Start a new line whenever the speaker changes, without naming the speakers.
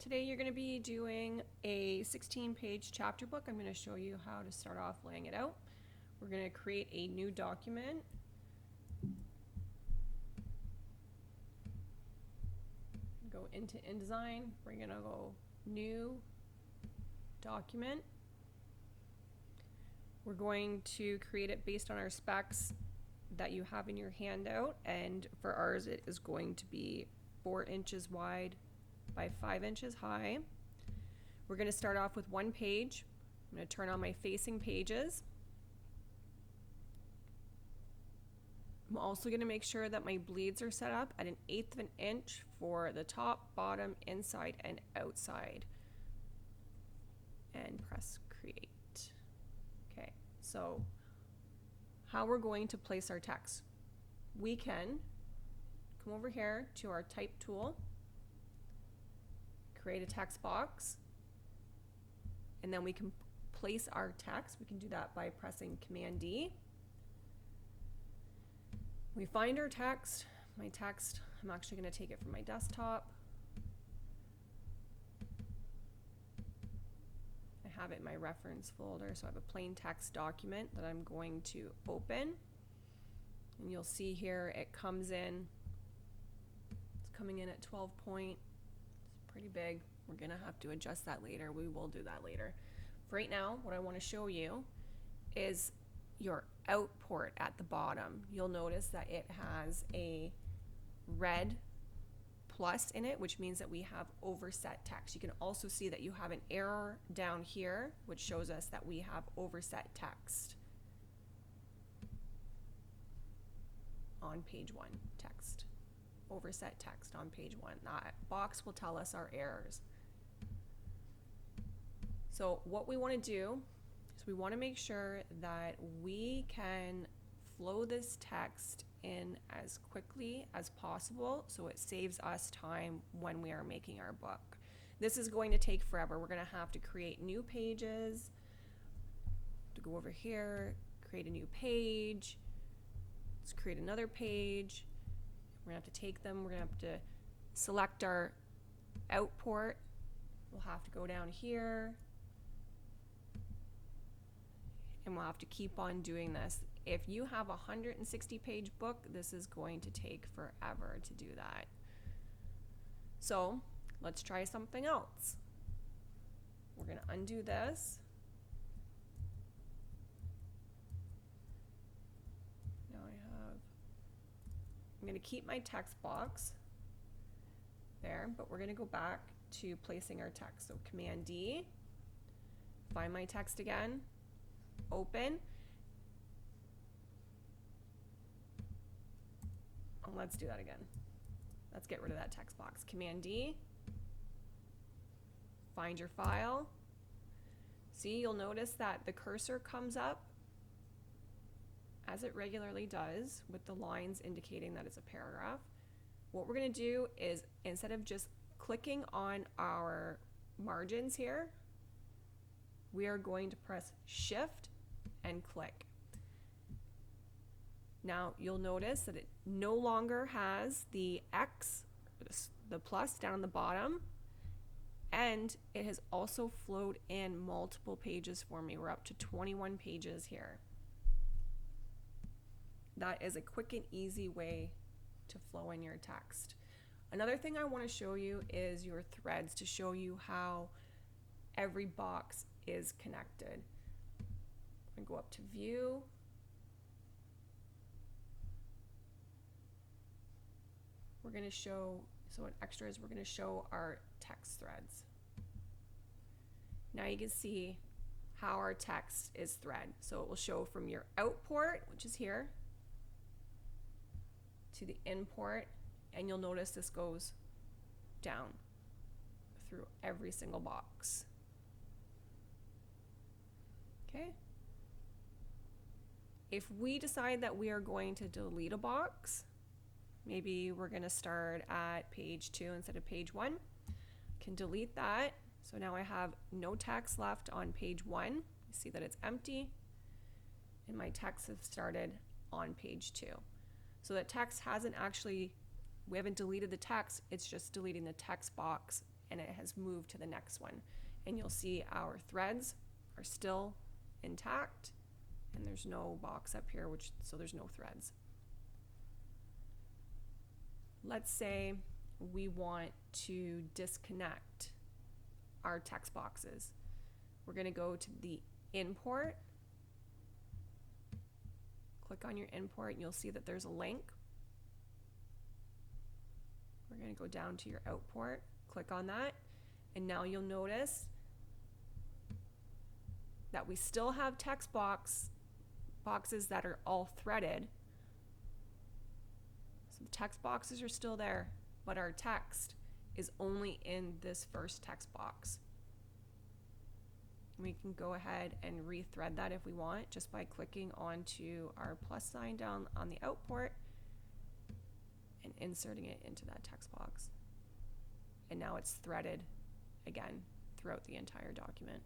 Today you're going to be doing a 16-page chapter book. I'm going to show you how to start off laying it out. We're going to create a new document. Go into InDesign. We're going to go New Document. We're going to create it based on our specs that you have in your handout, and for ours it is going to be 4 inches wide by 5 inches high. We're going to start off with one page. I'm going to turn on my facing pages. I'm also going to make sure that my bleeds are set up at 1/8 of an inch for the top, bottom, inside, and outside. And press create. Okay, so how we're going to place our text. We can come over here to our type tool, create a text box, and then we can place our text. We can do that by pressing Command D. We find our text. My text, I'm actually going to take it from my desktop. I have it in my reference folder, so I have a plain text document that I'm going to open. And you'll see here it comes in, it's coming in at 12 point. It's pretty big. We're going to have to adjust that later. We will do that later. For right now, what I want to show you is your out port at the bottom. You'll notice that it has a red plus in it, which means that we have overset text. You can also see that you have an error down here, which shows us that we have overset text on page 1. Text. Overset text on page 1. That box will tell us our errors. So what we want to do is we want to make sure that we can flow this text in as quickly as possible so it saves us time when we are making our book. This is going to take forever. We're going to have to create new pages, to go over here, create a new page, let's create another page. We're going to have to take them, we're going to have to select our out port. We'll have to go down here, and we'll have to keep on doing this. If you have a 160-page book, this is going to take forever to do that. So let's try something else. We're going to undo this. Now I'm going to keep my text box there, but we're going to go back to placing our text. So Command D, find my text again, open. Let's do that again. Let's get rid of that text box. Command D, find your file. See, you'll notice that the cursor comes up as it regularly does with the lines indicating that it's a paragraph. What we're going to do is, instead of just clicking on our margins here, we are going to press Shift and click. Now you'll notice that it no longer has the X, the plus down the bottom, and it has also flowed in multiple pages for me. We're up to 21 pages here. That is a quick and easy way to flow in your text. Another thing I want to show you is your threads, to show you how every box is connected. I'm going to go up to View. We're going to show, so in extras, we're going to show our text threads. Now you can see how our text is thread. So it will show from your out port, which is here, to the in port, and you'll notice this goes down through every single box. Okay. If we decide that we are going to delete a box, maybe we're going to start at page 2 instead of page 1. I can delete that. So now I have no text left on page 1. You see that it's empty, and my text has started on page 2. So that text hasn't actually, we haven't deleted the text, it's just deleting the text box and it has moved to the next one. And you'll see our threads are still intact, and there's no box up here, so there's no threads. Let's say we want to disconnect our text boxes. We're going to go to the import, click on your import, and you'll see that there's a link. We're going to go down to your output, click on that, and now you'll notice that we still have text boxes that are all threaded. So the text boxes are still there, but our text is only in this first text box. We can go ahead and rethread that if we want, just by clicking onto our plus sign down on the output and inserting it into that text box. And now it's threaded again throughout the entire document.